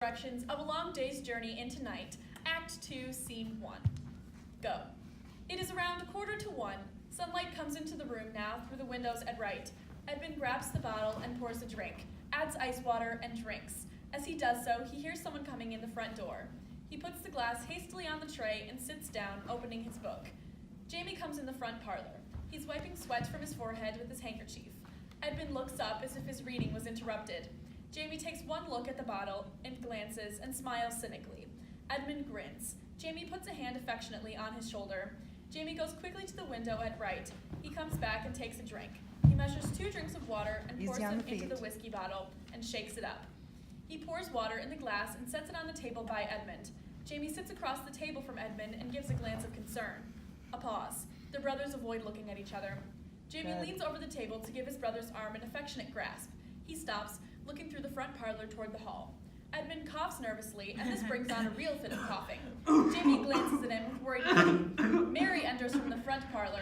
Directions of a long day's journey into night. Act 2, Scene 1. Go. It is around 1:45. Sunlight comes into the room now through the windows at right. Edmund grabs the bottle and pours a drink, adds ice water, and drinks. As he does so, he hears someone coming in the front door. He puts the glass hastily on the tray and sits down, opening his book. Jamie comes in the front parlor. He's wiping sweat from his forehead with his handkerchief. Edmund looks up as if his reading was interrupted. Jamie takes one look at the bottle and glances and smiles cynically. Edmund grins. Jamie puts a hand affectionately on his shoulder. Jamie goes quickly to the window at right. He comes back and takes a drink. He measures 2 drinks of water and pours them into the whiskey bottle and shakes it up. He pours water in the glass and sets it on the table by Edmund. Jamie sits across the table from Edmund and gives a glance of concern. A pause. The brothers avoid looking at each other. Jamie leans over the table to give his brother's arm an affectionate grasp. He stops, looking through the front parlor toward the hall. Edmund coughs nervously, and this brings on a real fit of coughing. Jamie glances at him with worried look. Mary enters from the front parlor.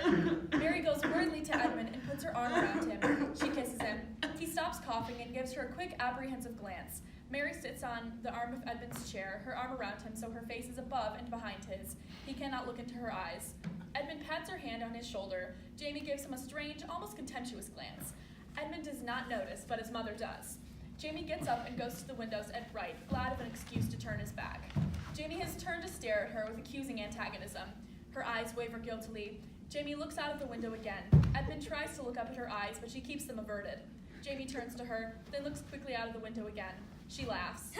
Mary goes worriedly to Edmund and puts her arm around him. She kisses him. He stops coughing and gives her a quick, apprehensive glance. Mary sits on the arm of Edmund's chair, her arm around him so her face is above and behind his. He cannot look into her eyes. Edmund pats her hand on his shoulder. Jamie gives him a strange, almost contemptuous glance. Edmund does not notice, but his mother does. Jamie gets up and goes to the windows at right, glad of an excuse to turn his back. Jamie has turned to stare at her with accusing antagonism. Her eyes waver guiltily. Jamie looks out of the window again. Edmund tries to look up at her eyes, but she keeps them averted. Jamie turns to her, then looks quickly out of the window again. She laughs.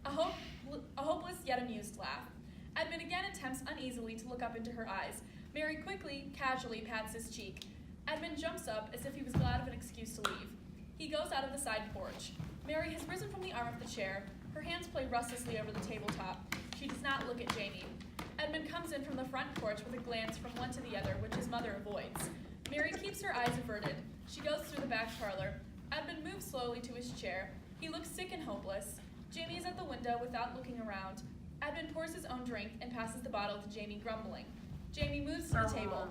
A hopeless yet amused laugh. Edmund again attempts uneasily to look up into her eyes. Mary quickly, casually pats his cheek. Edmund jumps up as if he was glad of an excuse to leave. He goes out of the side porch. Mary has risen from the arm of the chair. Her hands play restlessly over the tabletop. She does not look at Jamie. Edmund comes in from the front porch with a glance from one to the other, which his mother avoids. Mary keeps her eyes averted. She goes through the back parlor. Edmund moves slowly to his chair. He looks sick and hopeless. Jamie is at the window without looking around. Edmund pours his own drink and passes the bottle to Jamie, grumbling. Jamie moves to the table.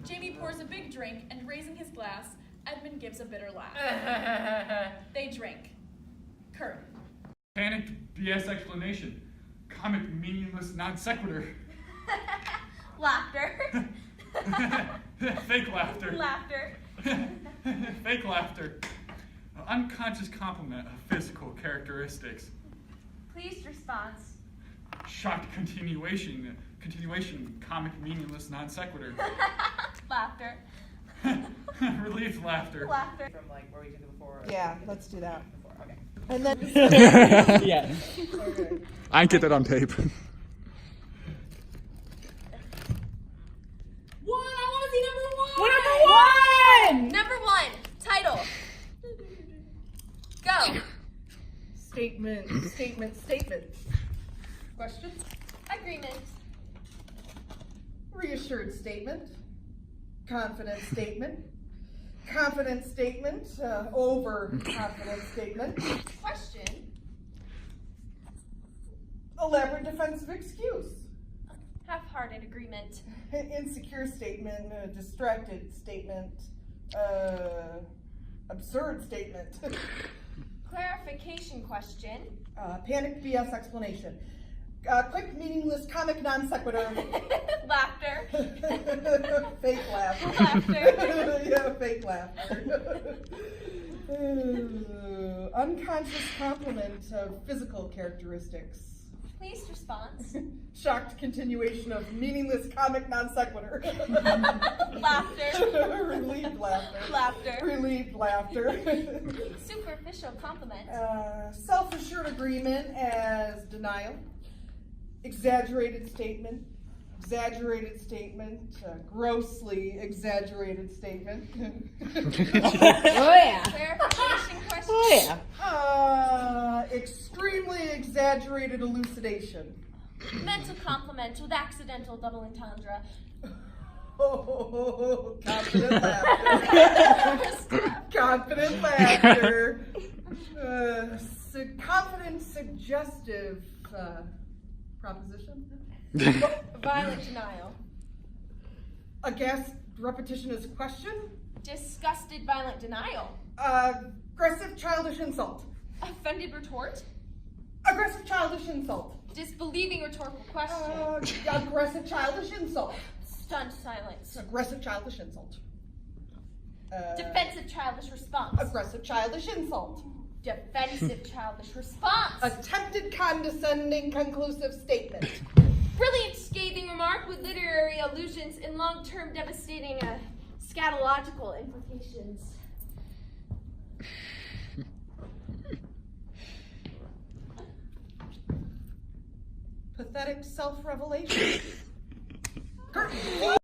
Jamie pours a big drink, and raising his glass, Edmund gives a bitter laugh. They drink. Curtain. Panicked BS explanation. Comic meaningless non sequitur. Laughter. Fake laughter. Laughter. Fake laughter. Unconscious complement of physical characteristics. Please response. Shocked continuation. Comic meaningless non sequitur. Laughter. Relieved laughter. Laughter. From like where we took it before. Yeah, let's do that. Before. Okay. And then Yeah. okay. I get that on tape. I want to see number one. Number 1. Title. Go. Statement. Questions? Agreement. Reassured statement. Confident statement. Confident statement. Overconfident statement. Question. Elaborate defensive excuse. Half-hearted agreement. Insecure statement. Distracted statement. Absurd statement. Clarification question. Panicked BS explanation. Quick, meaningless, comic non sequitur. Laughter. Fake laugh. Laughter. Yeah, fake laughter. Unconscious complement of physical characteristics. Please response. Shocked continuation of meaningless comic non sequitur. Laughter. Relieved laughter. Laughter. Relieved laughter. Superficial compliment. Self-assured agreement as denial. Exaggerated statement. Grossly exaggerated statement. Clarification question. Extremely exaggerated elucidation. Mental compliment with accidental double entendre. Oh, confident laughter. Confident laughter. Confident suggestive proposition. Violent denial. Aghast repetition is question. Disgusted violent denial. Aggressive childish insult. Offended retort. Aggressive childish insult. Disbelieving rhetorical question. Aggressive childish insult. Stunned silence. Aggressive childish insult. Defensive childish response. Aggressive childish insult. Defensive childish response. Attempted condescending conclusive statement. Brilliant scathing remark with literary allusions and long-term devastating scatological implications. Pathetic self-revelation. Hey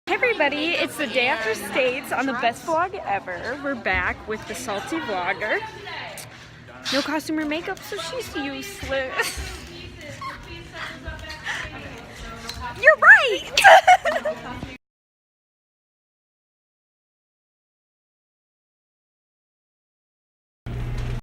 everybody, it's the day after States on the best vlog ever. We're back with the salty vlogger. No costume or makeup, so she's useless. You're right!